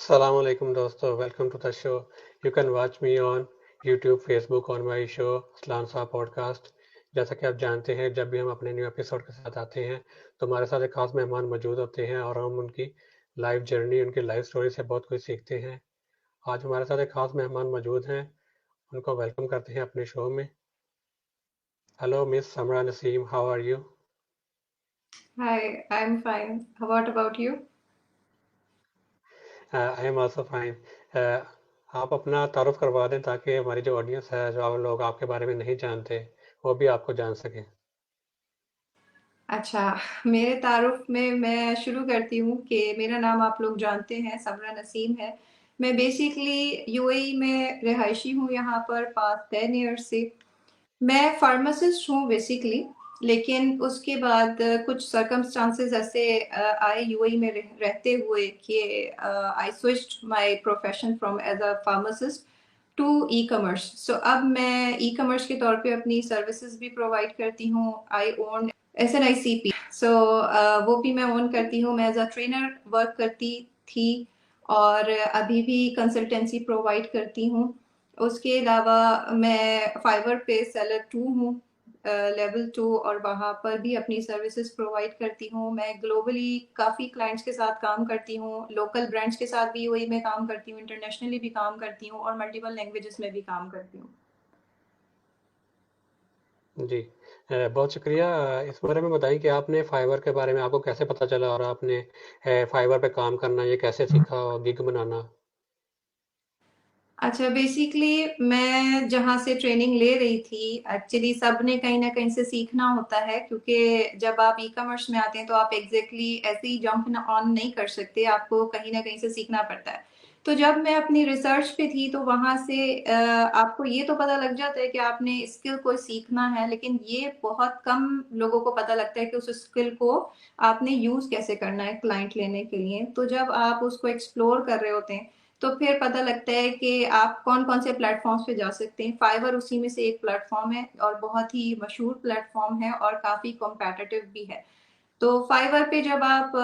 Assalamu alaikum दोस्तों, welcome to the show. You can watch me on YouTube, Facebook on my show Aslan साहब podcast. जैसा कि आप जानते हैं, जब भी हम अपने न्यू एपिसोड के साथ आते हैं तो हमारे साथ एक खास मेहमान मौजूद होते हैं और हम उनकी लाइफ जर्नी, उनकी लाइफ स्टोरी से बहुत कुछ सीखते हैं। आज हमारे साथ एक खास मेहमान मौजूद हैं, उनको वेलकम करते हैं अपने शो में। Hello miss Samra Naseem, how are you? Hi, I'm fine. What about you? I am also fine. आप अपना तारुफ करवा दें ताकि हमारी जो ऑडियंस है, जो आप लोग आपके बारे में नहीं जानते, वो भी आपको जान सकें। अच्छा, मेरे तारुफ में मैं शुरू करती हूँ कि मेरा नाम आप लोग जानते हैं, समरा नसीम है। मैं बेसिकली यूएई में रिहायशी हूँ यहाँ पर पास्ट 10 ईयर्स से। मैं फार्मासिस्ट हूँ बेसिकली, लेकिन उसके बाद कुछ सर्कमस्टांसेस ऐसे आए यूएई में रहते हुए कि I switched my profession from as a pharmacist to e commerce. So अब मैं ई कॉमर्स के तौर पे अपनी सर्विसेज भी प्रोवाइड करती हूँ। आई ओन SNICP। सो वो भी मैं ओन करती हूँ। मैं एज अ ट्रेनर वर्क करती थी और अभी भी कंसल्टेंसी प्रोवाइड करती हूँ। उसके अलावा मैं फाइवर पे सेलर 2 हूँ, लेवल 2, और वहाँ पर भी अपनी सर्विसेज प्रोवाइड करती हूँ। मैं ग्लोबली काफ़ी क्लाइंट्स के साथ काम करती हूँ, लोकल ब्रांड्स के साथ भी वही मैं काम करती हूँ, इंटरनेशनली भी काम करती हूँ और मल्टीपल लैंग्वेजेस में भी काम करती हूँ। जी, बहुत शुक्रिया। इस बारे में बताइए कि आपने फाइवर के बारे में आपको कैसे पता चला और आपने फाइवर पे काम करना ये कैसे सीखा और गिग बनाना? अच्छा, बेसिकली मैं जहाँ से ट्रेनिंग ले रही थी, एक्चुअली सबने कहीं न कहीं से सीखना होता है, क्योंकि जब आप ई-कॉमर्स में आते हैं तो आप एग्ज़ैक्टली ऐसे ही जंप न ऑन नहीं कर सकते, आपको कहीं न कहीं से सीखना पड़ता है। तो जब मैं अपनी रिसर्च पे थी तो वहाँ से आपको ये तो पता लग जाता है कि आपने स्किल कोई सीखना है, लेकिन ये बहुत कम लोगों को पता लगता है कि उस स्किल को आपने यूज़ कैसे करना है क्लाइंट लेने के लिए। तो जब आप उसको एक्सप्लोर कर रहे होते हैं तो फिर पता लगता है कि आप कौन-कौन से प्लेटफ़ॉर्म्स पे जा सकते हैं। फाइवर उसी में से एक प्लेटफ़ॉर्म है और बहुत ही मशहूर प्लेटफ़ॉर्म है और काफ़ी कॉम्पिटिटिव भी है। तो फाइवर पे जब आप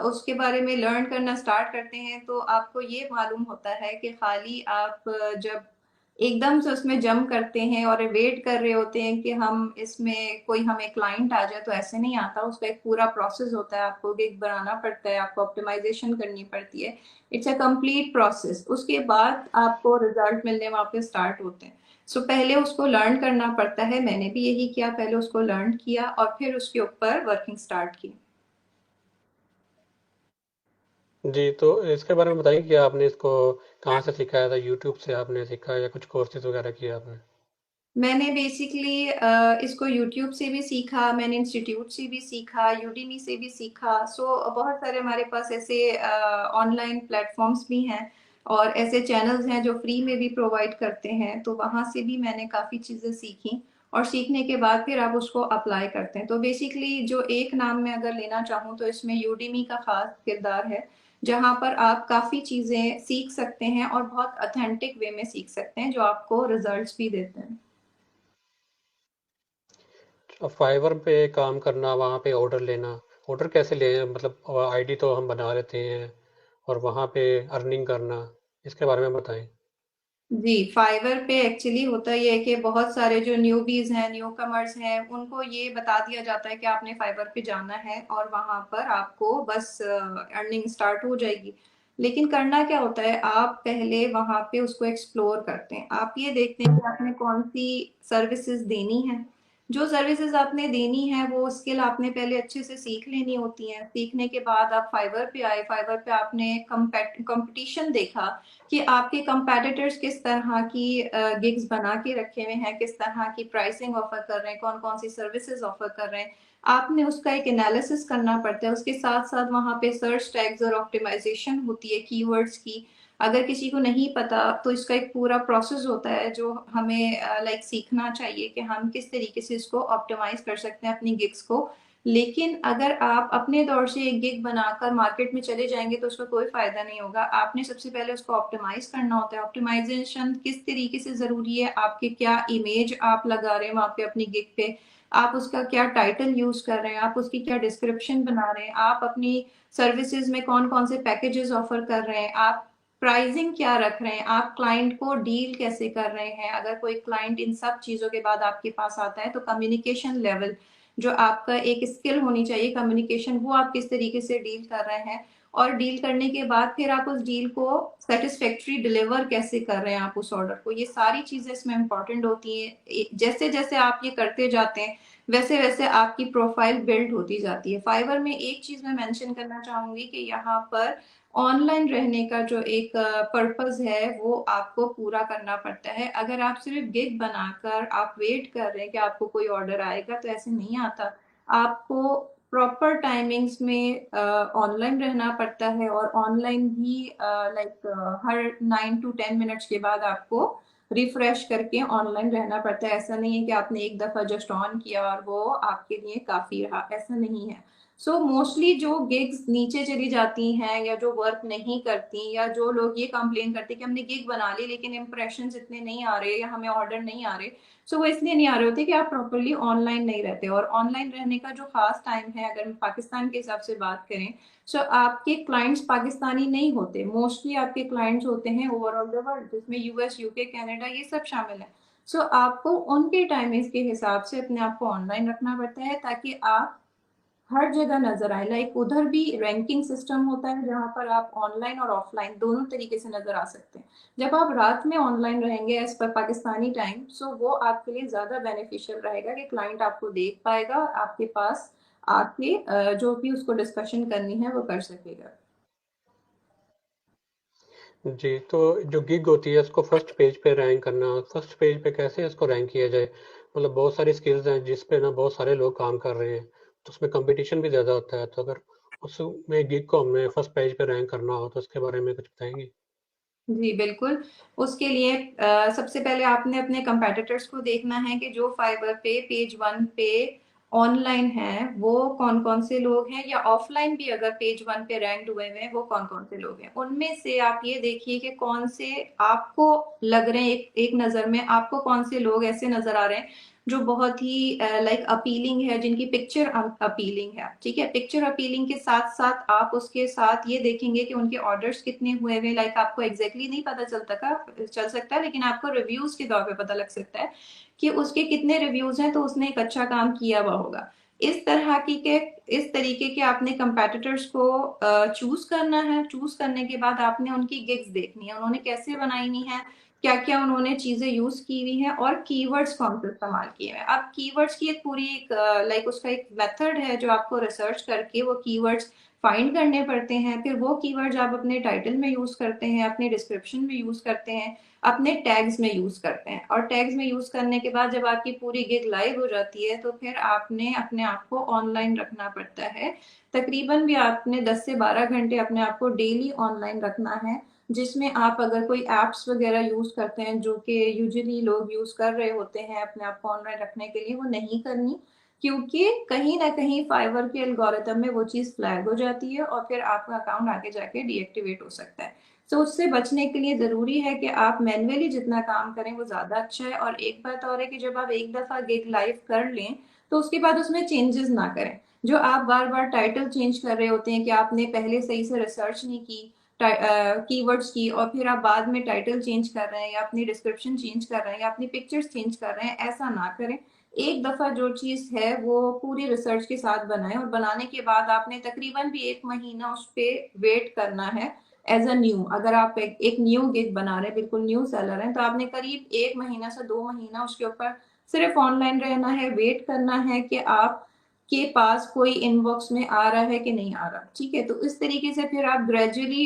उसके बारे में लर्न करना स्टार्ट करते हैं तो आपको ये मालूम होता है कि खाली आप जब एकदम से उसमें जंप करते हैं और वेट कर रहे होते हैं कि हम इसमें कोई हमें क्लाइंट आ जाए, तो ऐसे नहीं आता। उसका एक पूरा प्रोसेस होता है, आपको गिग बनाना पड़ता है, आपको ऑप्टिमाइजेशन करनी पड़ती है। It's a complete process. उसके बाद आपको रिजल्ट मिलने वहाँ पे स्टार्ट होते हैं। सो पहले उसको लर्न करना पड़ता है। मैंने भी यही किया, पहले उसको लर्न किया और फिर उसके ऊपर वर्किंग स्टार्ट की। जी, तो इसके बारे में बताइए कि आपने इसको कहाँ से सीखा था? यूट्यूब से आपने सीखा या कुछ कोर्सेज वगैरह किए आपने? मैंने बेसिकली इसको यूट्यूब से भी सीखा, मैंने इंस्टीट्यूट से भी सीखा, यूडेमी से भी सीखा। सो बहुत सारे हमारे पास ऐसे ऑनलाइन प्लेटफ़ॉर्म्स भी हैं और ऐसे चैनल्स हैं जो फ्री में भी प्रोवाइड करते हैं, तो वहाँ से भी मैंने काफ़ी चीज़ें सीखी और सीखने के बाद फिर आप उसको अप्लाई करते हैं। तो बेसिकली जो एक नाम मैं अगर लेना चाहूँ तो इसमें यूडेमी का ख़ास किरदार है, जहाँ पर आप काफ़ी चीज़ें सीख सकते हैं और बहुत ऑथेंटिक वे में सीख सकते हैं, जो आपको रिज़ल्ट्स भी देते हैं। अब फाइवर पे काम करना, वहाँ पे ऑर्डर लेना, ऑर्डर कैसे लें? मतलब आईडी तो हम बना लेते हैं और वहाँ पे अर्निंग करना, इसके बारे में बताएं। जी, फाइवर पे एक्चुअली होता ये है कि बहुत सारे जो न्यूबीज़ हैं, न्यूकमर्स हैं, उनको ये बता दिया जाता है कि आपने फाइवर पे जाना है और वहाँ पर आपको बस अर्निंग स्टार्ट हो जाएगी। लेकिन करना क्या होता है, आप पहले वहाँ पे उसको एक्सप्लोर करते हैं। आप ये देखते हैं कि आपने कौन-सी सर्विसेज़ देनी है। जो सर्विसेज़ आपने देनी है, वो स्किल आपने पहले अच्छे से सीख लेनी होती हैं। सीखने के बाद आप फाइवर पे आए, फाइवर पे आपने कॉम्पिटिशन देखा कि आपके कंपेटिटर्स किस तरह की गिग्स बना के रखे हुए हैं, किस तरह की प्राइसिंग ऑफर कर रहे हैं, कौन-कौन सी सर्विसेज ऑफर कर रहे हैं। आपने उसका एक एनालिसिस करना पड़ता है। उसके साथ-साथ वहाँ पे सर्च टैग्स और ऑप्टिमाइज़ेशन होती है कीवर्ड्स की। अगर किसी को नहीं पता तो इसका एक पूरा प्रोसेस होता है जो हमें लाइक सीखना चाहिए कि हम किस तरीके से इसको ऑप्टिमाइज़ कर सकते हैं अपनी गिग्स को। लेकिन अगर आप अपने दौर से एक गिग बनाकर मार्केट में चले जाएँगे तो उसका कोई फ़ायदा नहीं होगा। आपने सबसे पहले उसको ऑप्टिमाइज़ करना होता है। ऑप्टिमाइज़ेशन किस तरीके से ज़रूरी है, आपके क्या इमेज आप लगा रहे हैं वहाँ पे अपनी गिग पे, आप उसका क्या टाइटल यूज़ कर रहे हैं, आप उसकी क्या डिस्क्रिप्शन बना रहे हैं, आप अपनी सर्विसेज़ में कौन-कौन से पैकेजेज़ ऑफ़र कर रहे हैं, आप प्राइसिंग क्या रख रहे हैं आप, क्लाइंट को डील कैसे कर रहे हैं। अगर कोई क्लाइंट इन सब चीजों के बाद आपके पास आता है तो कम्युनिकेशन लेवल, जो आपका एक स्किल होनी चाहिए कम्युनिकेशन, वो आप किस तरीके से डील कर रहे हैं। और डील करने के बाद फिर आप उस डील को सेटिस्फैक्ट्री डिलीवर कैसे कर रहे हैं आप उस ऑर्डर को, ये सारी चीजें इसमें इंपॉर्टेंट होती हैं। जैसे जैसे आप ये करते जाते हैं वैसे वैसे आपकी प्रोफाइल बिल्ड होती जाती है। फाइवर में एक चीज मैं मेंशन करना चाहूंगी कि यहाँ पर ऑनलाइन रहने का जो एक पर्पस है वो आपको पूरा करना पड़ता है। अगर आप सिर्फ गिग बनाकर आप वेट कर रहे हैं कि आपको कोई ऑर्डर आएगा, तो ऐसे नहीं आता। आपको प्रॉपर टाइमिंग्स में ऑनलाइन रहना पड़ता है, और ऑनलाइन भी लाइक हर 9 to 10 मिनट्स के बाद आपको रिफ्रेश करके ऑनलाइन रहना पड़ता है। ऐसा नहीं है कि आपने एक दफा जस्ट ऑन किया और वो आपके लिए काफी रहा, ऐसा नहीं है। सो मोस्टली जो गिग्स नीचे चली जाती हैं या जो वर्क नहीं करती, या जो लोग ये कंप्लेन करते हैं कि हमने गिग बना ली लेकिन इम्प्रेशंस इतने नहीं आ रहे या हमें ऑर्डर नहीं आ रहे, सो वो इसलिए नहीं आ रहे होते कि आप प्रॉपरली ऑनलाइन नहीं रहते। और ऑनलाइन रहने का जो खास टाइम है, अगर हम पाकिस्तान के हिसाब से बात करें, सो आपके क्लाइंट्स पाकिस्तानी नहीं होते, मोस्टली आपके क्लाइंट्स होते हैं ओवरऑल द वर्ल्ड, जिसमें यूएस, यूके, कनाडा, ये सब शामिल है। सो आपको उनके टाइमिंग्स के हिसाब से अपने आप को ऑनलाइन रखना पड़ता है ताकि आप हर जगह नजर आए। लाइक उधर भी रैंकिंग सिस्टम होता है जहां पर आप ऑनलाइन और ऑफलाइन दोनों तरीके से नजर आ सकते हैं। जब आप रात में ऑनलाइन रहेंगे एज पर पाकिस्तानी टाइम, सो वो आपके लिए ज्यादा बेनिफिशियल रहेगा कि क्लाइंट आपको देख पाएगा, आपके पास आके जो भी उसको डिस्कशन करनी है वो कर सकेगा। जी, तो जो गिग होती है उसको फर्स्ट पेज पे रैंक करना, फर्स्ट पेज पे कैसे इसको रैंक किया जाए? मतलब बहुत सारी स्किल्स हैं जिस पे ना बहुत सारे लोग काम कर रहे हैं, तो उसमें कंपटीशन भी ज़्यादा होता है। तो अगर उसमें गिग को हमें फर्स्ट पेज पे रैंक करना हो तो उसके बारे में कुछ बताएंगी? जी बिल्कुल। उसके लिए सबसे पहले आपने अपने कंपेटिटर्स को देखना है कि जो फाइवर पे पेज 1 पे ऑनलाइन है वो कौन कौन से लोग हैं, या ऑफलाइन भी अगर पेज 1 पे रैंक्ड हुए हैं वो कौन कौन से लोग हैं। उनमें से आप ये देखिए कि कौन से आपको लग रहे हैं, एक नजर में आपको कौन से लोग ऐसे नजर आ रहे हैं जो बहुत ही लाइक अपीलिंग है, जिनकी पिक्चर अपीलिंग है। ठीक है, पिक्चर अपीलिंग के साथ साथ आप उसके साथ ये देखेंगे कि उनके ऑर्डर्स कितने हुए हुए। लाइक आपको एग्जैक्टली नहीं पता चल सकता, लेकिन आपको रिव्यूज के तौर पे पता लग सकता है कि उसके कितने रिव्यूज हैं, तो उसने एक अच्छा काम किया हुआ होगा। इस तरह की के इस तरीके के आपने कंपेटिटर्स को चूज करना है। चूज करने के बाद आपने उनकी गिग्स देखनी है, उन्होंने कैसे बनाई हुई है, क्या क्या उन्होंने चीजें यूज की हुई हैं, और कीवर्ड्स कौन से इस्तेमाल किए हैं। अब कीवर्ड्स की एक पूरी एक लाइक उसका एक मेथड है जो आपको रिसर्च करके वो कीवर्ड्स फाइंड करने पड़ते हैं। फिर वो कीवर्ड्स आप अपने टाइटल में यूज करते हैं, अपने डिस्क्रिप्शन में यूज करते हैं, अपने टैग्स में यूज करते हैं। और टैग्स में यूज करने के बाद जब आपकी पूरी गिग लाइव हो जाती है तो फिर आपने अपने आप को ऑनलाइन रखना पड़ता है। तकरीबन भी आपने 10 से 12 घंटे अपने आप को डेली ऑनलाइन रखना है, जिसमें आप अगर कोई एप्स वगैरह यूज करते हैं जो कि यूजुअली लोग यूज कर रहे होते हैं अपने आप को ऑनलाइन रखने के लिए, वो नहीं करनी, क्योंकि कहीं ना कहीं फाइवर के एल्गोरिथम में वो चीज फ्लैग हो जाती है और फिर आपका अकाउंट आगे जाके डीएक्टिवेट हो सकता है। तो उससे बचने के लिए जरूरी है कि आप मैन्युअली जितना काम करें वो ज्यादा अच्छा है। और एक बात और है कि जब आप एक दफा गिग लाइव कर लें तो उसके बाद उसमें चेंजेस ना करें। जो आप बार बार टाइटल चेंज कर रहे होते हैं कि आपने पहले सही से रिसर्च नहीं की कीवर्ड्स की, और फिर आप बाद में टाइटल चेंज कर रहे हैं या अपनी डिस्क्रिप्शन चेंज कर रहे हैं या अपनी पिक्चर्स चेंज कर रहे हैं, ऐसा ना करें। एक दफा जो चीज है वो पूरी रिसर्च के साथ बनाएं, और बनाने के बाद आपने तकरीबन भी 1 महीना उस पर वेट करना है। एज अ न्यू, अगर आप एक न्यू गिग बना रहे हैं, बिल्कुल न्यू सेलर हैं, तो आपने करीब 1 महीना से 2 महीना उसके ऊपर सिर्फ ऑनलाइन रहना है, वेट करना है कि आप के पास कोई इनबॉक्स में आ रहा है कि नहीं आ रहा। ठीक है, तो इस तरीके से फिर आप ग्रेजुअली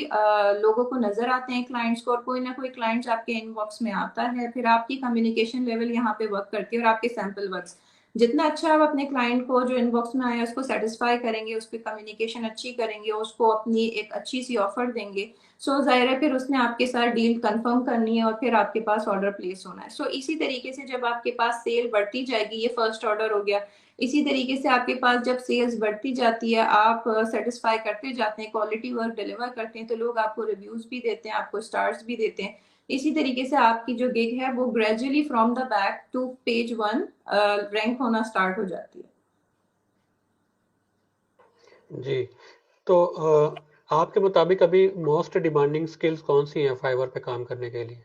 लोगों को नजर आते हैं क्लाइंट्स को, और कोई ना कोई क्लाइंट्स आपके इनबॉक्स में आता है। फिर आपकी कम्युनिकेशन लेवल यहाँ पे वर्क करती है, और आपके सैंपल वर्क्स जितना अच्छा आप अपने क्लाइंट को जो इनबॉक्स में आया उसको सेटिस्फाई करेंगे, उस पर कम्युनिकेशन अच्छी करेंगे, उसको अपनी एक अच्छी सी ऑफर देंगे, सो जाहिर है फिर उसने आपके साथ डील कंफर्म करनी है और फिर आपके पास ऑर्डर प्लेस होना है। सो इसी तरीके से जब आपके पास सेल बढ़ती जाएगी, ये फर्स्ट ऑर्डर हो गया, इसी तरीके से आपके पास जब सेल्स बढ़ती जाती है, आप सेटिस्फाई करते जाते हैं, क्वालिटी वर्क डिलीवर करते हैं, तो लोग आपको रिव्यूज भी देते हैं, आपको स्टार्स भी देते हैं। इसी तरीके से आपकी जो गिग है वो gradually from the back to page 1 rank होना स्टार्ट हो जाती है। जी, तो आपके मुताबिक अभी मोस्ट डिमांडिंग स्किल्स कौन-सी हैं फाइवर पे काम करने के लिए?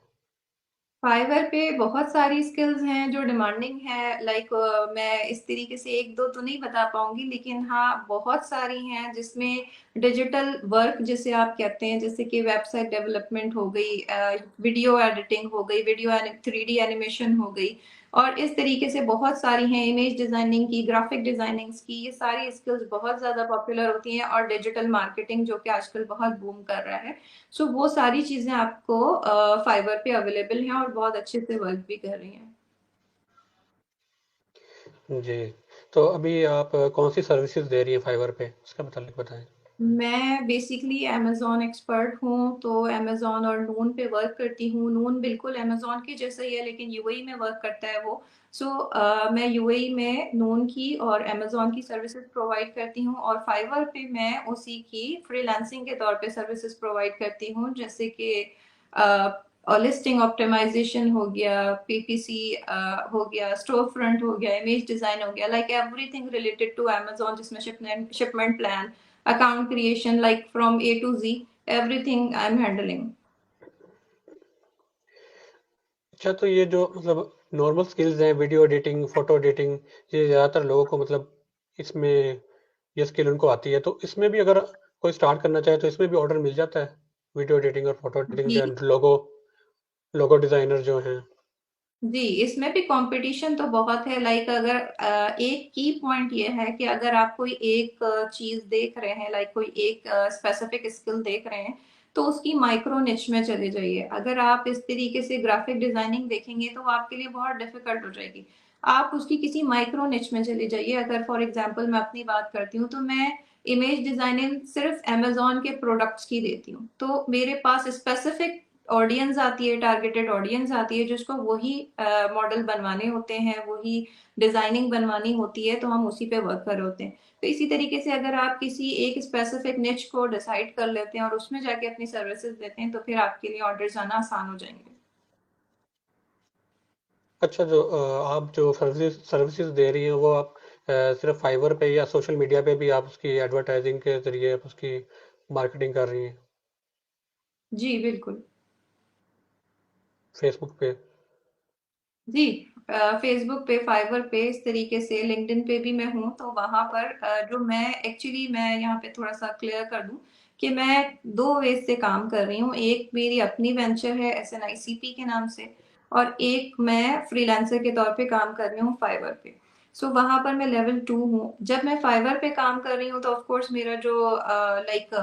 फाइवर पे बहुत सारी स्किल्स हैं जो डिमांडिंग है, लाइक मैं इस तरीके से एक दो तो नहीं बता पाऊंगी, लेकिन हाँ बहुत सारी हैं जिसमें डिजिटल वर्क जिसे आप कहते हैं, जैसे कि वेबसाइट डेवलपमेंट हो गई, वीडियो एडिटिंग हो गई, वीडियो 3D एनिमेशन हो गई, और इस तरीके से बहुत सारी हैं, इमेज डिजाइनिंग की, ग्राफिक डिजाइनिंग की, ये सारी स्किल्स बहुत ज्यादा पॉपुलर होती हैं, और डिजिटल मार्केटिंग जो कि आजकल बहुत बूम कर रहा है। सो वो सारी चीजें आपको फाइवर पे अवेलेबल हैं और बहुत अच्छे से वर्क भी कर रही हैं। जी, तो अभी आप कौन-सी सर्विसेज़ दे रही हैं फाइवर पे? उसका मतलब बताएँ। मैं बेसिकली अमेजोन एक्सपर्ट हूँ, तो अमेजोन और नून पे वर्क करती हूँ। नून बिल्कुल अमेजोन की जैसा ही है, लेकिन यूएई में वर्क करता है वो। मैं यूएई में नून की और अमेजोन की सर्विसेज प्रोवाइड करती हूँ, और फाइवर पे मैं उसी की फ्रीलांसिंग के तौर पे सर्विसेज प्रोवाइड करती हूँ, जैसे कि लिस्टिंग ऑप्टिमाइजेशन हो गया, पीपीसी हो गया, स्टोर फ्रंट हो गया, इमेज डिजाइन हो गया, like everything related to Amazon, जिसमें shipment plan, account creation, like from A to Z, everything I'm handling. अच्छा, तो ये जो मतलब नॉर्मल स्किल्स हैं, वीडियो एडिटिंग, फोटो एडिटिंग, ये ज़्यादातर लोगों को मतलब इसमें ये स्किल उनको आती है, तो इसमें भी अगर कोई स्टार्ट करना चाहे तो इसमें भी ऑर्डर मिल जाता है? वीडियो एडिटिंग और फोटो एडिटिंग जी, जो लोगो लोगो डिज़ाइनर जो हैं। जी, इसमें भी कंपटीशन तो बहुत है, लाइक अगर एक की पॉइंट ये है कि अगर आप कोई एक चीज देख रहे हैं, लाइक कोई एक स्पेसिफिक स्किल देख रहे हैं, तो उसकी माइक्रो निच में चले जाइए। अगर आप इस तरीके से ग्राफिक डिजाइनिंग देखेंगे तो वो आपके लिए बहुत डिफिकल्ट हो जाएगी। आप उसकी किसी माइक्रो निच में चले जाइए। अगर फॉर एग्जांपल मैं अपनी बात करती हूँ, तो मैं इमेज डिजाइनिंग सिर्फ अमेजोन के प्रोडक्ट्स की देती हूँ, तो मेरे पास स्पेसिफिक ऑडियंस आती है, टारगेटेड ऑडियंस आती है, जिसको वही मॉडल बनवाने होते हैं, वही डिजाइनिंग बनवानी होती है, तो हम उसी पे वर्क कर रहे होते हैं। तो इसी तरीके से अगर आप किसी एक स्पेसिफिक निच को डिसाइड कर लेते हैं और उसमें जाके अपनी सर्विसेज देते हैं, तो फिर आपके लिए ऑर्डर्स आना आसान हो जाएंगे। अच्छा, जो आप जो सर्विसेज दे रही हैं वो आप सिर्फ फाइवर पे या सोशल मीडिया पे भी आप उसकी एडवर्टाइजिंग के ज़रिए आप उसकी मार्केटिंग कर रही हैं, जी बिल्कुल। फेसबुक पे? जी, फेसबुक पे, फाइवर पे, इस तरीके से लिंक्डइन पे भी मैं हूँ, तो वहां पर जो मैं यहाँ पे थोड़ा सा क्लियर कर दूं कि मैं दो वेज से काम कर रही हूँ। एक मेरी अपनी वेंचर है SNICP के नाम से, और एक मैं फ्रीलांसर के तौर पे काम कर रही हूँ फाइवर पे। वहां पर मैं लेवल 2 हूँ। जब मैं फाइवर पे काम कर रही हूँ, तो ऑफ कोर्स मेरा जो लाइक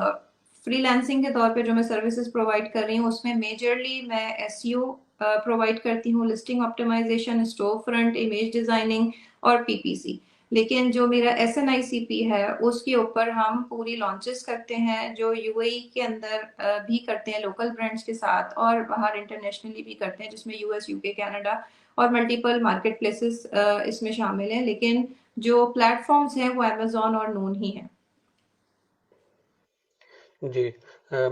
फ्रीलांसिंग के तौर पे जो मैं सर्विसेज प्रोवाइड कर रही हूँ, उसमें मेजरली मैं एसईओ प्रोवाइड करती हूँ, listing optimisation, store front, image designing और पीपीसी। लेकिन जो मेरा SNICP है, उसके ऊपर हम पूरी लॉन्चेस करते हैं, जो यूएई के अंदर भी करते हैं लोकल ब्रांड्स के साथ, और बाहर इंटरनेशनली भी करते हैं, जिसमें यूएस, यूके, कनाडा और मल्टीपल मार्केट प्लेसेस इसमें शामिल हैं। लेकिन जो प्लेटफॉर्म्स हैं वो अमेजोन और नून ही हैं। जी,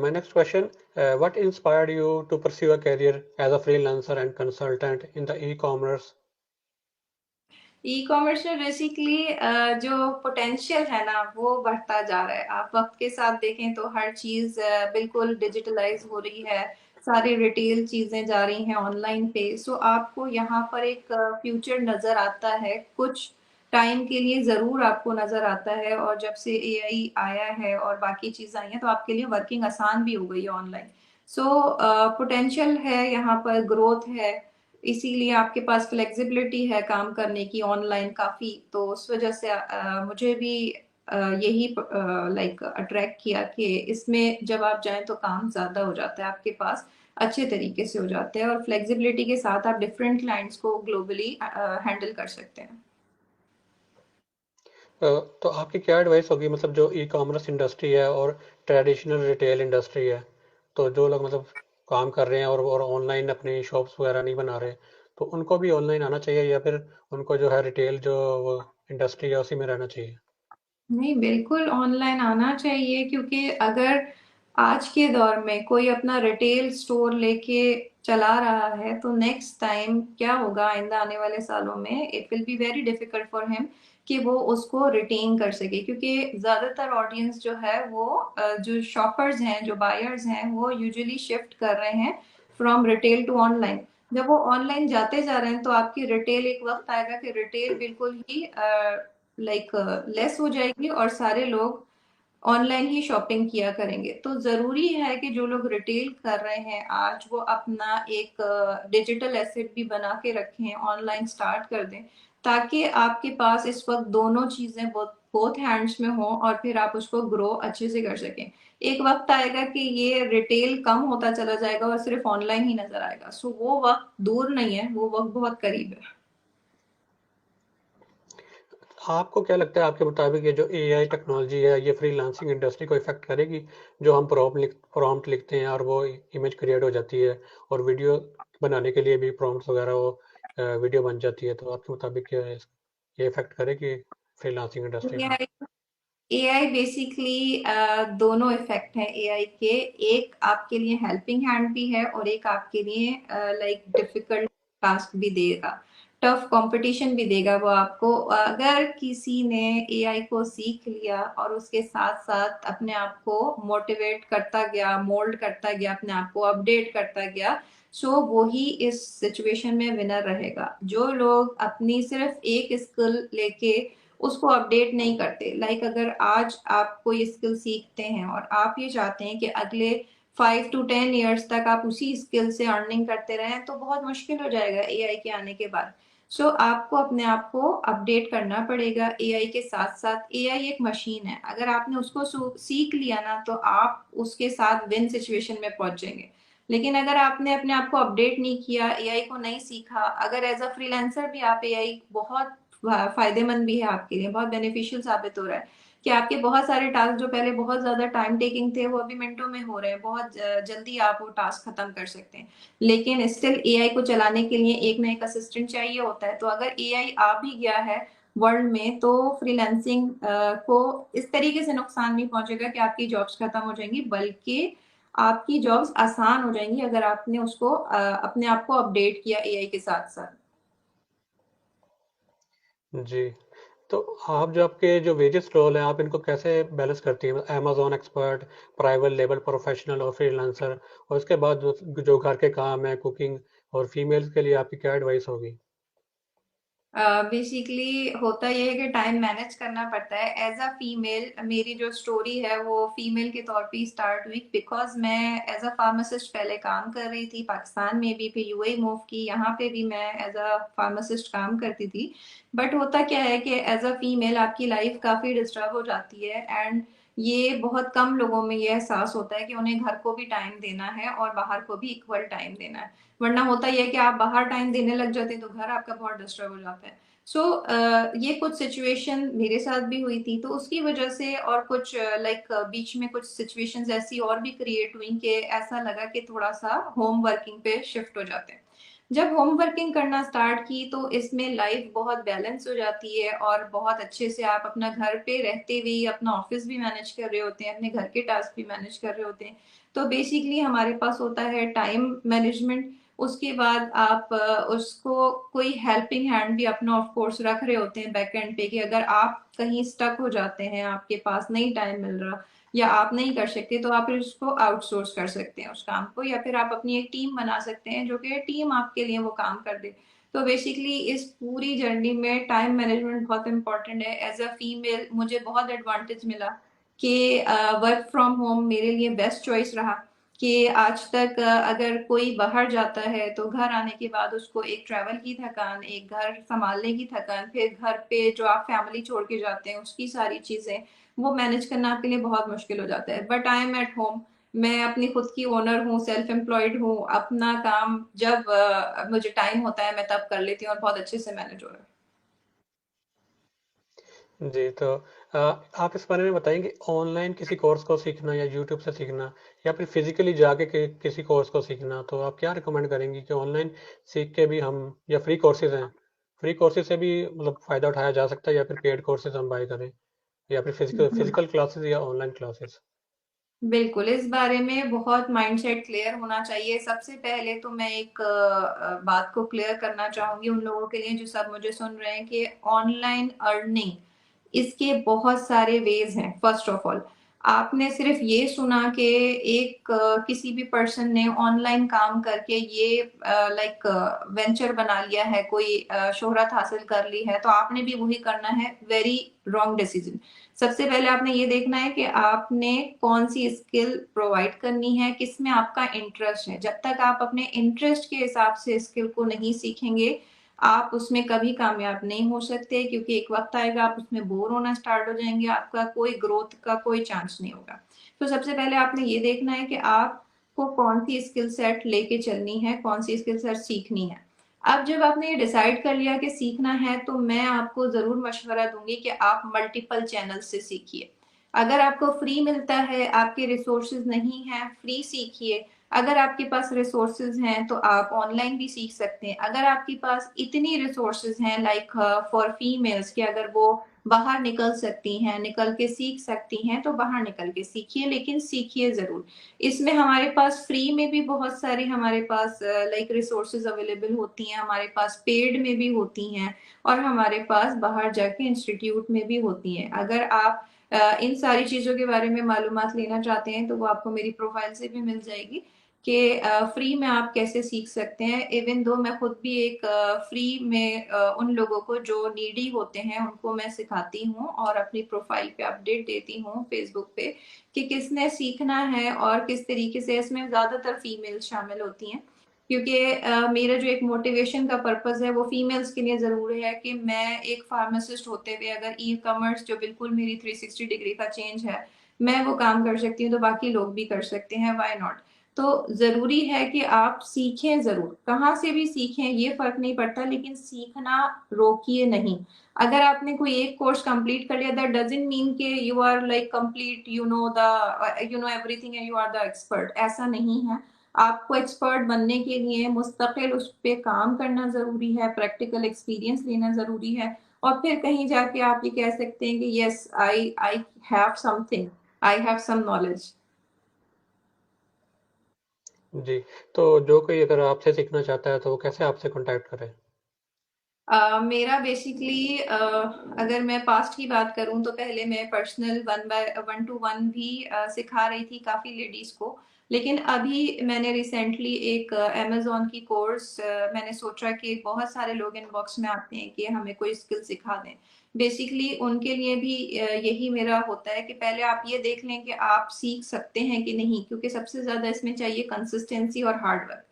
my next question, what inspired you to pursue a career as a freelancer and consultant in the e-commerce? E commerce में बेसिकली जो पोटेंशियल है ना, वो बढ़ता जा रहा है। आप वक्त के साथ देखें तो हर चीज बिल्कुल डिजिटलाइज हो रही है, सारी रिटेल चीजें जा रही हैं ऑनलाइन पे। आपको यहाँ पर एक फ्यूचर नजर आता है, कुछ टाइम के लिए जरूर आपको नजर आता है, और जब से एआई आया है और बाकी चीजें आई हैं, तो आपके लिए वर्किंग आसान भी हो गई है ऑनलाइन। पोटेंशियल है यहाँ पर, ग्रोथ है, इसीलिए आपके पास फ्लेक्सिबिलिटी है काम करने की ऑनलाइन काफी। तो उस वजह से मुझे भी यही लाइक अट्रैक्ट किया कि इसमें जब आप जाएं तो काम ज्यादा हो जाता है आपके पास, अच्छे तरीके से हो जाते हैं, और फ्लेक्सिबिलिटी के साथ आप डिफरेंट क्लाइंट्स को ग्लोबली हैंडल कर सकते हैं। तो आपकी क्या एडवाइस होगी मतलब जो ई कॉमर्स इंडस्ट्री है और ट्रेडिशनल रिटेल इंडस्ट्री है, तो जो लोग मतलब काम कर रहे हैं और ऑनलाइन अपनी शॉप्स वगैरह नहीं बना रहे, तो उनको भी ऑनलाइन आना चाहिए या फिर उनको जो है रिटेल जो वो इंडस्ट्री है उसी में रहना चाहिए? नहीं, बिल्कुल ऑनलाइन आना चाहिए, क्योंकि अगर आज के दौर में कोई अपना रिटेल स्टोर लेके चला रहा है, तो नेक्स्ट टाइम क्या होगा आइंदा आने वाले सालों में, it will be very difficult for him, कि वो उसको रिटेन कर सके, क्योंकि ज्यादातर ऑडियंस जो है वो जो शॉपर्स हैं, जो बायर्स हैं, वो यूजुअली शिफ्ट कर रहे हैं फ्रॉम रिटेल टू ऑनलाइन। जब वो ऑनलाइन जाते जा रहे हैं तो आपकी रिटेल, एक वक्त आएगा कि रिटेल बिल्कुल ही लाइक लेस हो जाएगी और सारे लोग ऑनलाइन ही शॉपिंग किया करेंगे। तो जरूरी है कि जो लोग रिटेल कर रहे हैं आज, वो अपना एक डिजिटल एसेट भी बना के रखें, ऑनलाइन स्टार्ट कर दें, ताकि आपके पास इस वक्त दोनों चीजें बोथ हैंड्स में हो और फिर आप उसको ग्रो अच्छे से कर सकें। एक वक्त आएगा कि ये रिटेल कम होता चला जाएगा और सिर्फ ऑनलाइन ही नजर आएगा। सो वो वक्त दूर नहीं है, वो वक्त बहुत करीब है। आपको क्या लगता है, आपके मुताबिक ये जो एआई टेक्नोलॉजी है ये फ्रीलांसिंग इंडस्ट्री को इफेक्ट करेगी? जो हम प्रॉम्प्ट लिखते हैं और वो इमेज क्रिएट हो जाती है, और वीडियो बनाने के लिए भी प्रॉम्प्ट्स वगैरह वो वीडियो बन जाती है, तो आपके मुताबिक क्या है, ये इफेक्ट करेगी फ्रीलांसिंग इंडस्ट्री को? एआई एआई बेसिकली दोनों इफेक्ट हैं एआई के। एक आपके लिए हेल्पिंग हैंड भी है और एक आपके लिए लाइक डिफिकल्ट टास्क भी देगा, टफ कंपटीशन भी देगा वो आपको। अगर किसी ने एआई को सीख लिया और उसके साथ साथ अपने आप को मोटिवेट करता गया, मोल्ड करता गया, अपने आप को अपडेट करता गया, सो वो ही इस सिचुएशन में विनर रहेगा। जो लोग अपनी सिर्फ एक स्किल लेके उसको अपडेट नहीं करते, लाइक अगर आज आप कोई स्किल सीखते हैं और आप ये चाहते हैं कि अगले 5 to 10 years तक आप उसी स्किल से अर्निंग करते रहें, तो बहुत मुश्किल हो जाएगा एआई के आने के बाद। सो आपको अपने आप को अपडेट करना पड़ेगा एआई के साथ साथ। एआई एक मशीन है, अगर आपने उसको सीख लिया ना तो आप उसके साथ विन सिचुएशन में पहुंचेंगे। लेकिन अगर आपने अपने आप को अपडेट नहीं किया, एआई को नहीं सीखा, अगर एज अ फ्रीलांसर भी आप, एआई बहुत फायदेमंद भी है आपके लिए, बहुत बेनिफिशियल साबित हो रहा है कि आपके बहुत सारे टास्क जो पहले बहुत ज्यादा टाइम टेकिंग थे, वो अभी मिनटों में हो रहे हैं, बहुत जल्दी आप वो टास्क खत्म कर सकते हैं। लेकिन स्टिल एआई को चलाने के लिए एक ना एक असिस्टेंट चाहिए होता है। तो अगर एआई आ भी गया है वर्ल्ड में, तो फ्रीलांसिंग को इस तरीके से नुकसान नहीं पहुंचेगा कि आपकी जॉब्स खत्म हो जाएंगी, बल्कि आपकी जॉब्स आसान हो जाएंगी अगर आपने उसको अपने आप को अपडेट किया एआई के साथ साथ। जी। तो आप जो आपके जो वेरियस रोल हैं, आप इनको कैसे बैलेंस करती हैं? Amazon expert, private level professional और फ्रीलांसर, और उसके बाद जो घर के काम है, कुकिंग, और फीमेल्स के लिए आपकी क्या एडवाइस होगी? बेसिकली होता यह है कि टाइम मैनेज करना पड़ता है। एज अ फीमेल मेरी जो स्टोरी है वो फीमेल के तौर पे स्टार्ट हुई, बिकॉज मैं एज अ फार्मासिस्ट पहले काम कर रही थी पाकिस्तान में भी, फिर यूएई मूव की, यहाँ पे भी मैं एज अ फार्मासिस्ट काम करती थी। बट होता क्या है कि एज अ फीमेल आपकी लाइफ काफी डिस्टर्ब हो जाती है, एंड ये बहुत कम लोगों में ये एहसास होता है कि उन्हें घर को भी टाइम देना है और बाहर को भी इक्वल टाइम देना है। वरना होता ही है कि आप बाहर टाइम देने लग जाते हैं तो घर आपका बहुत डिस्टर्ब हो जाता है। सो ये कुछ सिचुएशन मेरे साथ भी हुई थी, तो उसकी वजह से, और कुछ लाइक बीच में कुछ सिचुएशंस ऐसी और भी क्रिएट हुई कि ऐसा लगा कि थोड़ा सा होम वर्किंग पे शिफ्ट हो जाते हैं। जब होम वर्किंग करना स्टार्ट की तो इसमें लाइफ बहुत बैलेंस हो जाती है और बहुत अच्छे से आप अपना घर पे रहते हुए अपना ऑफिस भी मैनेज कर रहे होते हैं, अपने घर के टास्क भी मैनेज कर रहे होते हैं। तो बेसिकली हमारे पास होता है टाइम मैनेजमेंट। उसके बाद आप उसको कोई हेल्पिंग हैंड भी अपना ऑफ कोर्स रख रहे होते हैं बैक एंड पे, कि अगर आप कहीं स्टक हो जाते हैं, आपके पास नहीं टाइम मिल रहा या आप नहीं कर सकते, तो आप फिर उसको आउटसोर्स कर सकते हैं उस काम को, या फिर आप अपनी एक टीम बना सकते हैं जो कि टीम आपके लिए वो काम कर दे। तो बेसिकली इस पूरी जर्नी में टाइम मैनेजमेंट बहुत इंपॉर्टेंट है। एज अ फीमेल मुझे बहुत एडवांटेज मिला कि वर्क फ्रॉम होम मेरे लिए बेस्ट चॉइस रहा। कि आज तक अगर कोई बाहर जाता है तो घर आने के बाद उसको एक ट्रैवल की थकान, एक घर संभालने की थकान, फिर घर पे जो आप फैमिली छोड़ के जाते हैं उसकी सारी चीजें, वो मैनेज करना आपके लिए बहुत मुश्किल हो जाता है। But I am at home, मैं अपनी खुद की ओनर हूँ, सेल्फ एम्प्लॉयड हूँ, अपना काम जब मुझे टाइम होता है मैं तब कर लेती हूँ और बहुत अच्छे से मैनेज हो रहा है। जी, तो आप इस बारे में बताएंगे, ऑनलाइन किसी कोर्स को सीखना या यूट्यूब से सीखना, या फिर फिजिकली जाके किसी कोर्स को सीखना, तो आप क्या रिकमेंड करेंगी कि ऑनलाइन सीख के भी हम, या फ्री कोर्सेज हैं, फ्री कोर्सेज से भी मतलब फ़ायदा उठाया जा सकता है, या फिर पेड कोर्सेज हम बाय करें, या फिर फिजिकल हम्म। फिजिकल क्लासेस या ऑनलाइन क्लासेस? बिल्कुल, इस बारे में बहुत माइंडसेट क्लियर होना चाहिए। सबसे पहले तो मैं एक बात को क्लियर करना चाहूँगी उन लोगों के लिए जो सब मुझे सुन रहे हैं कि ऑनलाइन अर्निंग, इसके बहुत सारे वेज़ हैं। फर्स्ट ऑफ ऑल, आपने सिर्फ़ ये सुना कि एक किसी भी पर्सन ने ऑनलाइन काम करके ये लाइक वेंचर बना लिया है, कोई शोहरत हासिल कर ली है, तो आपने भी वही करना है, वेरी रॉन्ग डिसीज़न। सबसे पहले आपने ये देखना है कि आपने कौन-सी स्किल प्रोवाइड करनी है, किसमें आपका इंटरेस्ट है। जब तक आप अपने इंटरेस्ट के हिसाब से स्किल को नहीं सीखेंगे, आप उसमें कभी कामयाब नहीं हो सकते, क्योंकि एक वक़्त आएगा आप उसमें बोर होना स्टार्ट हो जाएँगे, आपका कोई ग्रोथ का कोई चांस नहीं होगा। तो सबसे पहले आपने ये देखना है कि आपको कौन-सी स्किल सेट लेके चलनी है, कौन-सी स्किल सेट सीखनी है। अब जब आपने ये डिसाइड कर लिया कि सीखना है, तो मैं आपको ज़रूर मशवरा दूँगी कि आप मल्टीपल चैनल से सीखिए। अगर आपको फ्री मिलता है, आपके रिसोर्सेज़ नहीं हैं, फ्री सीखिए। अगर आपके पास रिसोर्सेज़ हैं, तो आप ऑनलाइन भी सीख सकते हैं। अगर आपके पास इतनी रिसोर्सेज़ हैं लाइक फॉर फीमेल्स कि अगर वो बाहर निकल सकती हैं, निकल के सीख सकती हैं, तो बाहर निकल के सीखिए, लेकिन सीखिए ज़रूर। इसमें हमारे पास फ्री में भी बहुत सारी हमारे पास लाइक रिसोर्सेज अवेलेबल होती हैं, हमारे पास पेड में भी होती हैं और हमारे पास बाहर जाके इंस्टीट्यूट में भी होती हैं। अगर आप इन सारी चीज़ों के बारे में मालूमात लेना चाहते हैं, तो वो आपको मेरी प्रोफाइल से भी मिल जाएगी कि फ्री में आप कैसे सीख सकते हैं। इवन दो मैं खुद भी एक फ्री में उन लोगों को जो नीडी होते हैं, उनको मैं सिखाती हूँ और अपनी प्रोफाइल पे अपडेट देती हूँ फेसबुक पे कि किसने सीखना है और किस तरीके से। इसमें ज़्यादातर फीमेल्स शामिल होती हैं, क्योंकि मेरा जो एक मोटिवेशन का पर्पज़ है वो फीमेल्स के लिए ज़रूरी है कि मैं एक फार्मासिस्ट होते हुए अगर ई-कॉमर्स जो बिल्कुल मेरी 360 डिग्री का चेंज है, मैं वो काम कर सकती हूँ, तो बाकी लोग भी कर सकते हैं, व्हाई नॉट? तो ज़रूरी है कि आप सीखें ज़रूर, कहाँ से भी सीखें ये फ़र्क नहीं पड़ता, लेकिन सीखना रोकिए नहीं। अगर आपने कोई एक कोर्स कंप्लीट कर लिया, दैट डज़न्ट मीन कि you are like complete, you know everything and you are the expert, ऐसा नहीं है। आपको एक्सपर्ट बनने के लिए मुस्तकिल उस पे काम करना ज़रूरी है, प्रैक्टिकल एक्सपीरियंस लेना ज़रूरी है और फिर कहीं जाके आप ये कह सकते हैं कि yes I have something, I have some knowledge. जी, तो जो कोई अगर आपसे सीखना चाहता है तो वो कैसे आपसे कॉन्टैक्ट करे? मेरा बेसिकली अगर मैं पास्ट की बात करूँ तो पहले मैं पर्सनल 1 टू 1 भी सिखा रही थी काफ़ी लेडीज़ को। लेकिन अभी मैंने रिसेंटली एक अमेज़न की कोर्स मैंने सोचा कि बहुत सारे लोग इनबॉक्स में आते हैं कि हमें कोई स्किल सिखा दें। बेसिकली उनके लिए भी यही मेरा होता है कि पहले आप ये देख लें कि आप सीख सकते हैं कि नहीं, क्योंकि सबसे ज़्यादा इसमें चाहिए कंसिस्टेंसी और हार्ड वर्क।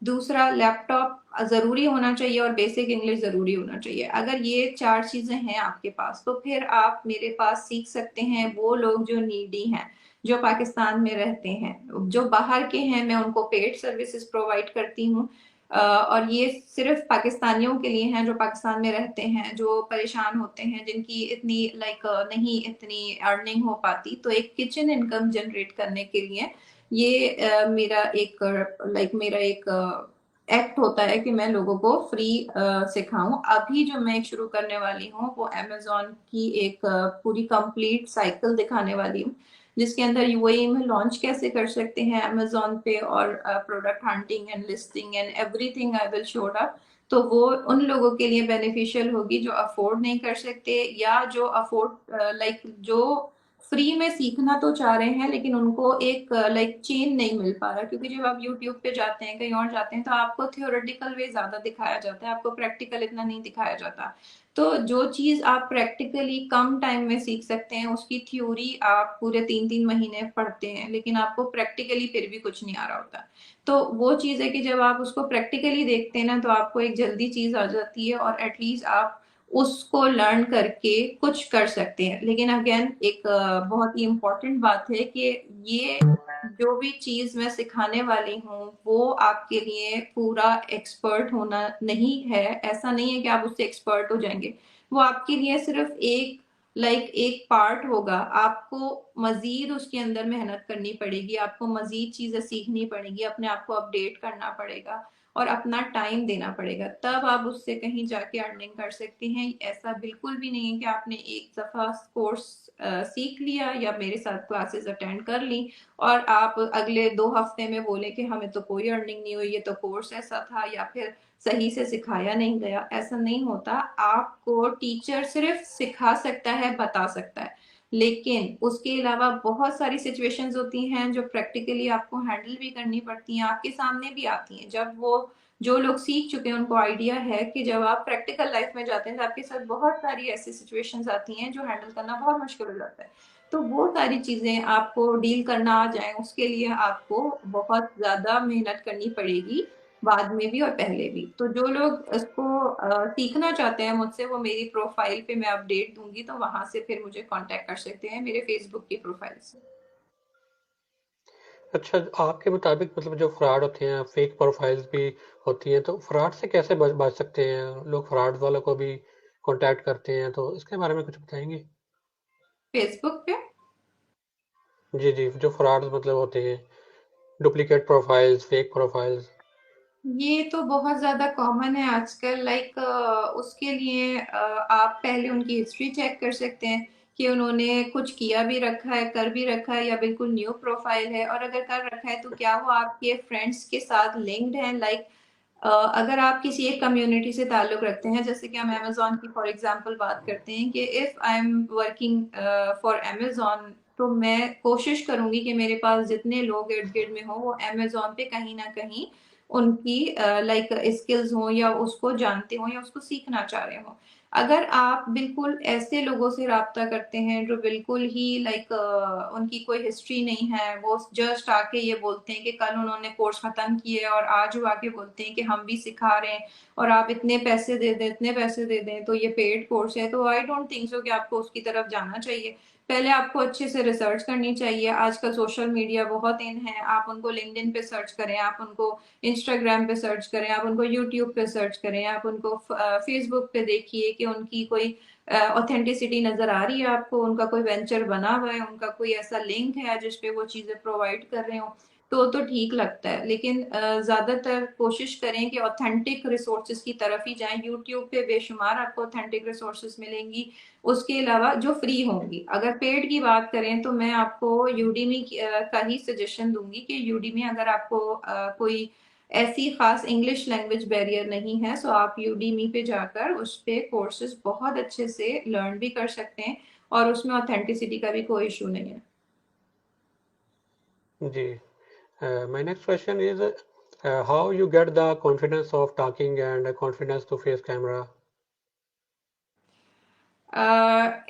दूसरा, लैपटॉप ज़रूरी होना चाहिए और बेसिक इंग्लिश ज़रूरी होना चाहिए। अगर ये 4 चीज़ें हैं आपके पास, तो फिर आप मेरे पास सीख सकते हैं। वो लोग जो नीडी हैं, जो पाकिस्तान में रहते हैं, जो बाहर के हैं, मैं उनको पेड सर्विसेज़ प्रोवाइड करती हूँ। और ये सिर्फ़ पाकिस्तानियों के लिए हैं जो पाकिस्तान में रहते हैं, जो परेशान होते हैं, जिनकी इतनी लाइक नहीं इतनी अर्निंग हो पाती। तो एक किचन इनकम जनरेट करने के लिए ये मेरा एक मेरा एक एक्ट होता है कि मैं लोगों को फ्री सिखाऊँ। अभी जो मैं शुरू करने वाली हूँ, वो अमेज़न की एक पूरी कंप्लीट साइकिल दिखाने वाली हूँ, जिसके अंदर यूएई में लॉन्च कैसे कर सकते हैं अमेज़न पे और product hunting and listing and everything I will show up. तो वो उन लोगों के लिए बेनिफिशियल होगी जो अफ़ोर्ड नहीं कर सकते या जो जो फ्री में सीखना तो चाह रहे हैं, लेकिन उनको एक चेन नहीं मिल पा रहा, क्योंकि जब आप यूट्यूब पे जाते हैं, कहीं और जाते हैं, तो आपको थ्योरेटिकल वे ज़्यादा दिखाया जाता है, आपको प्रैक्टिकल इतना नहीं दिखाया जाता। तो जो चीज़ आप प्रैक्टिकली कम टाइम में सीख सकते हैं, उसकी थ्योरी आप पूरे 3-3 महीने पढ़ते हैं, लेकिन आपको प्रैक्टिकली फिर भी कुछ नहीं आ रहा होता। तो वो चीज़ है कि जब आप उसको प्रैक्टिकली देखते हैं ना, तो आपको एक जल्दी चीज़ आ जाती है और एटलीस्ट आप उसको लर्न करके कुछ कर सकते हैं। लेकिन अगेन एक बहुत ही इम्पोर्टेंट बात है कि ये जो भी चीज़ मैं सिखाने वाली हूँ, वो आपके लिए पूरा एक्सपर्ट होना नहीं है। ऐसा नहीं है कि आप उससे एक्सपर्ट हो जाएँगे। वो आपके लिए सिर्फ़ एक एक पार्ट होगा। आपको मज़ीद उसके अंदर मेहनत करनी पड़ेगी, आपको मज़ीद चीज़ें सीखनी पड़ेंगी, अपने आप को अपडेट करना पड़ेगा और अपना टाइम देना पड़ेगा, तब आप उससे कहीं जाके अर्निंग कर सकते हैं। ऐसा बिल्कुल भी नहीं है कि आपने एक दफ़ा कोर्स सीख लिया या मेरे साथ क्लासेस अटेंड कर ली और आप अगले 2 हफ्ते में बोले कि हमें तो कोई अर्निंग नहीं हुई, ये तो कोर्स ऐसा था या फिर सही से सिखाया नहीं गया। ऐसा नहीं होता। आपको टीचर सिर्फ सिखा सकता है, बता सकता है, लेकिन उसके अलावा बहुत सारी सिचुएशंस होती हैं जो प्रैक्टिकली आपको हैंडल भी करनी पड़ती हैं, आपके सामने भी आती हैं। जब वो जो लोग सीख चुके हैं उनको आइडिया है कि जब आप प्रैक्टिकल लाइफ में जाते हैं तो आपके साथ बहुत सारी ऐसी सिचुएशंस आती हैं जो हैंडल करना बहुत मुश्किल हो जाता है। तो वो सारी चीजें आपको डील करना आ जाए, उसके लिए आपको बहुत ज्यादा मेहनत करनी पड़ेगी, बाद में भी और पहले भी। तो जो लोग इसको सीखना चाहते हैं मुझसे, वो मेरी प्रोफाइल पे मैं अपडेट दूंगी, तो वहां से फिर मुझे कांटेक्ट कर सकते हैं मेरे फेसबुक की प्रोफाइल से। अच्छा, आपके मुताबिक मतलब जो फ्रॉड होते हैं, फेक प्रोफाइल्स भी होती हैं, तो फ्रॉड से कैसे बच सकते हैं? लोग फ्रॉड वालों को भी कांटेक्ट करते हैं, तो इसके बारे में कुछ बताएंगे? फेसबुक पे जी जी, जो फ्रॉड मतलब होते हैं, डुप्लीकेट प्रोफाइल्स, फेक प्रोफाइल्स। ये तो बहुत ज़्यादा कॉमन है आजकल। लाइक उसके लिए आप पहले उनकी हिस्ट्री चेक कर सकते हैं कि उन्होंने कुछ किया भी रखा है, कर भी रखा है, या बिल्कुल न्यू प्रोफाइल है, और अगर कर रखा है तो क्या वो आपके फ्रेंड्स के साथ लिंक्ड है। लाइक अगर आप किसी एक कम्युनिटी से ताल्लुक रखते हैं, जैसे कि हम अमेजोन की फॉर एग्जांपल बात करते हैं कि if I am working for Amazon, तो मैं कोशिश करूंगी कि मेरे पास जितने लोग इर्द गिर्द में हो वो अमेजोन पे कहीं ना कहीं उनकी लाइक स्किल्स हो, या उसको जानते हो, या उसको सीखना चाह रहे हो। अगर आप बिल्कुल ऐसे लोगों से राब्ता करते हैं जो बिल्कुल ही लाइक उनकी कोई हिस्ट्री नहीं है, वो जस्ट आके ये बोलते हैं कि कल उन्होंने कोर्स खत्म किए और आज वो आके बोलते हैं कि हम भी सिखा रहे हैं और आप इतने पैसे दे दें, इतने पैसे दे दें, तो ये पेड कोर्स है, तो आई डोंट थिंक सो कि आपको उसकी तरफ जाना चाहिए। पहले आपको अच्छे से रिसर्च करनी चाहिए। आजकल सोशल मीडिया बहुत इन है, आप उनको लिंक्डइन पे सर्च करें, आप उनको इंस्टाग्राम पे सर्च करें, आप उनको यूट्यूब पे सर्च करें, आप उनको फेसबुक पे देखिए कि उनकी कोई ऑथेंटिसिटी नजर आ रही है आपको, उनका कोई वेंचर बना हुआ है, उनका कोई ऐसा लिंक है जिसपे वो चीजें प्रोवाइड कर रहे हो, तो ठीक लगता है। लेकिन ज्यादातर कोशिश करें कि ऑथेंटिक रिसोर्सेज की तरफ ही जाएं। यूट्यूब पे बेशुमार आपको ऑथेंटिक रिसोर्सेज मिलेंगी, उसके अलावा जो फ्री होंगी। अगर पेड की बात करें तो मैं आपको यूडीमी का ही सजेशन दूंगी कि यूडीमी, अगर आपको कोई ऐसी खास इंग्लिश लैंग्वेज बैरियर नहीं है, सो आप यूडीमी पे जाकर उस पे कोर्सेज बहुत अच्छे से लर्न भी कर सकते हैं, और उसमें ऑथेंटिसिटी का भी कोई इशू नहीं है। जी। My next question is how you get the confidence of talking and confidence to face camera?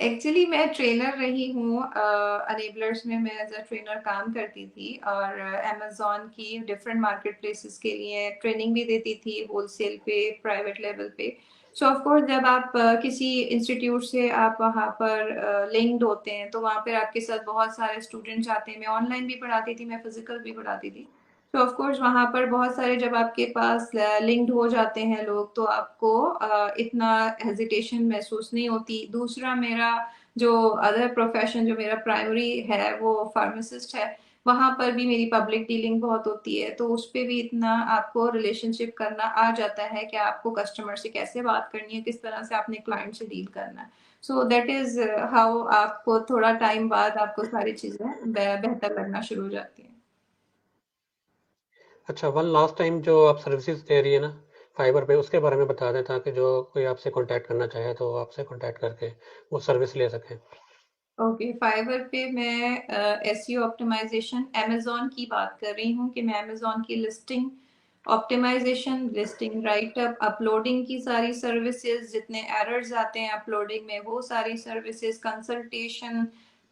Actually मैं ट्रेनर रही हूँ, अनेबलर्स में मैं एज अ ट्रेनर काम करती थी, और अमेजोन की डिफरेंट मार्केट प्लेसेस के लिए ट्रेनिंग भी देती थी, होलसेल पे, प्राइवेट लेवल पे। सो ऑफ कोर्स जब आप किसी इंस्टीट्यूट से आप वहाँ पर लिंक्ड होते हैं, तो वहाँ पर आपके साथ बहुत सारे स्टूडेंट्स आते हैं। मैं ऑनलाइन भी पढ़ाती थी, मैं फिजिकल भी पढ़ाती थी। तो ऑफ कोर्स वहां पर बहुत सारे जब आपके पास लिंक्ड हो जाते हैं लोग, तो आपको इतना हेजिटेशन महसूस नहीं होती। दूसरा, मेरा जो अदर प्रोफेशन जो मेरा प्राइमरी है वो फार्मासिस्ट है, वहां पर भी मेरी पब्लिक डीलिंग बहुत होती है, तो उस पे भी इतना आपको रिलेशनशिप करना आ जाता है कि आपको कस्टमर से कैसे बात करनी है, किस तरह से आपने क्लाइंट से डील करना है। सो दैट इज हाउ आपको थोड़ा टाइम बाद आपको सारी चीजें बेहतर लगना शुरू हो जाती हैं। अच्छा, वन लास्ट टाइम जो आप सर्विसेज दे रही है ना फाइबर पे, उसके बारे में बता दें ताकि जो कोई आपसे कांटेक्ट करना चाहे तो आपसे कांटेक्ट करके वो सर्विस ले सकें। ओके, फाइवर पे मैं एसईओ ऑप्टिमाइजेशन अमेजोन की बात कर रही हूँ कि मैं अमेजोन की listing optimisation, listing write up, uploading की सारी सर्विसेज, जितने एरर्स आते हैं अपलोडिंग में वो सारी सर्विसेज, कंसल्टेशन,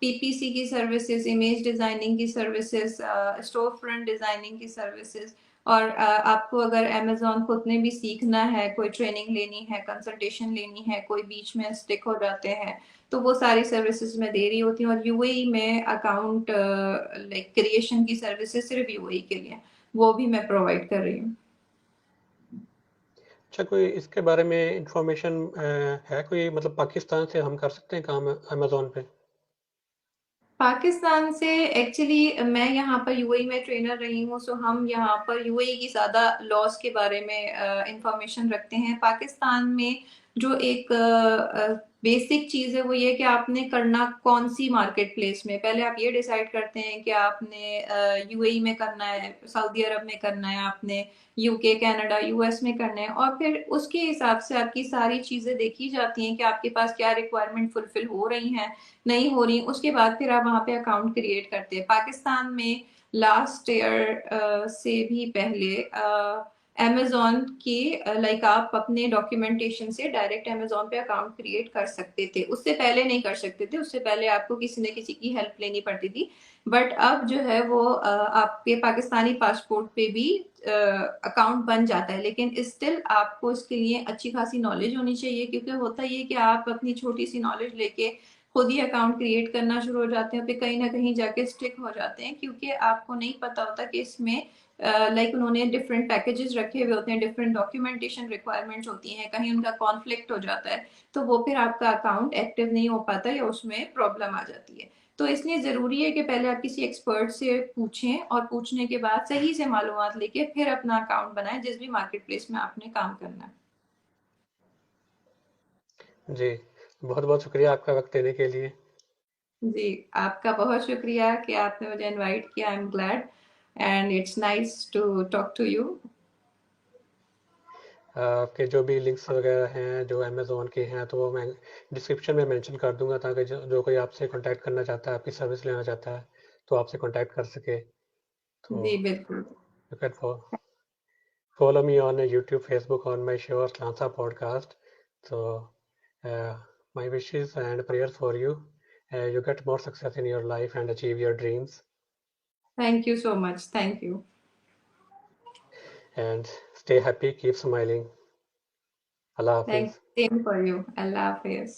पीपीसी की सर्विसेज, इमेज डिजाइनिंग की सर्विसेज, स्टोर फ्रंट डिजाइनिंग की सर्विसेज। और आपको अगर अमेजोन खुद ने भी सीखना है, कोई ट्रेनिंग लेनी है, कंसल्टेशन लेनी है, कोई बीच में स्टिक हो जाते हैं, तो वो सारी सर्विसेज मैं दे रही होती हूँ। और यूएई में अकाउंट लाइक क्रिएशन की सर्विसेज सिर्फ यूएई के लिए, वो भी मैं प्रोवाइड कर रही हूँ। अच्छा, कोई इसके बारे में इंफॉर्मेशन है कोई, मतलब पाकिस्तान से हम कर सकते हैं काम अमेजोन पे? पाकिस्तान से एक्चुअली मैं यहाँ पर यूएई में ट्रेनर रही हूँ, सो हम यहाँ पर यूएई की ज़्यादा लॉस के बारे में इंफॉर्मेशन रखते हैं। पाकिस्तान में जो एक बेसिक चीज़ है वो ये कि आपने करना कौन सी मार्केट प्लेस में, पहले आप ये डिसाइड करते हैं कि आपने यूएई में करना है, सऊदी अरब में करना है, आपने यूके, कनाडा, यूएस में करना है, और फिर उसके हिसाब से आपकी सारी चीज़ें देखी जाती हैं कि आपके पास क्या रिक्वायरमेंट फुलफिल हो रही हैं, नहीं हो रही। उसके बाद फिर आप वहां पे अकाउंट क्रिएट करते हैं। पाकिस्तान में लास्ट ईयर से भी पहले अमेजोन की लाइक आप अपने डॉक्यूमेंटेशन से डायरेक्ट अमेजोन पे अकाउंट क्रिएट कर सकते थे, उससे पहले नहीं कर सकते थे, उससे पहले आपको किसी न किसी की हेल्प लेनी पड़ती थी। बट अब जो है वो आपके पाकिस्तानी पासपोर्ट पे भी अकाउंट बन जाता है, लेकिन स्टिल आपको इसके लिए अच्छी खासी नॉलेज होनी चाहिए, क्योंकि होता ये कि आप अपनी छोटी सी नॉलेज लेके खुद ही अकाउंट क्रिएट करना शुरू हो जाते हैं, फिर कहीं ना कहीं जाके स्टिक हो जाते हैं, क्योंकि आपको नहीं पता होता कि इसमें लाइक उन्होंने डिफरेंट पैकेजेस रखे हुए होते हैं, डिफरेंट डॉक्यूमेंटेशन रिक्वायरमेंट्स होती हैं, कहीं उनका कॉन्फ्लिक्ट हो जाता है, तो वो फिर आपका अकाउंट एक्टिव नहीं हो पाता या उसमें प्रॉब्लम आ जाती है। तो इसलिए जरूरी है कि पहले आप किसी एक्सपर्ट से पूछें, और पूछने के बाद सही से मालूमात लेके फिर अपना अकाउंट बनाएं जिस भी मार्केट प्लेस में आपने काम करना है। जी, बहुत बहुत शुक्रिया आपका वक्त देने के लिए। जी, आपका बहुत शुक्रिया कि आपने मुझे इनवाइट किया। I am glad and it's nice to talk to you. आपके जो भी लिंक्स वगैरह हैं जो अमेज़न के हैं, तो वो मैं डिस्क्रिप्शन में मेंशन कर दूंगा, ताकि जो कोई आपसे कांटेक्ट करना चाहता है, आपकी सर्विस लेना चाहता है, तो आपसे कांटेक्ट कर सके। तो जी बिल्कुल। You can follow me on YouTube, Facebook on my show Aslansa podcast. So my wishes and prayers for you. You get more success in your life and achieve your dreams. Thank you so much, thank you. And stay happy, keep smiling. Allah thank Hafiz. Same for you. Allah Hafiz.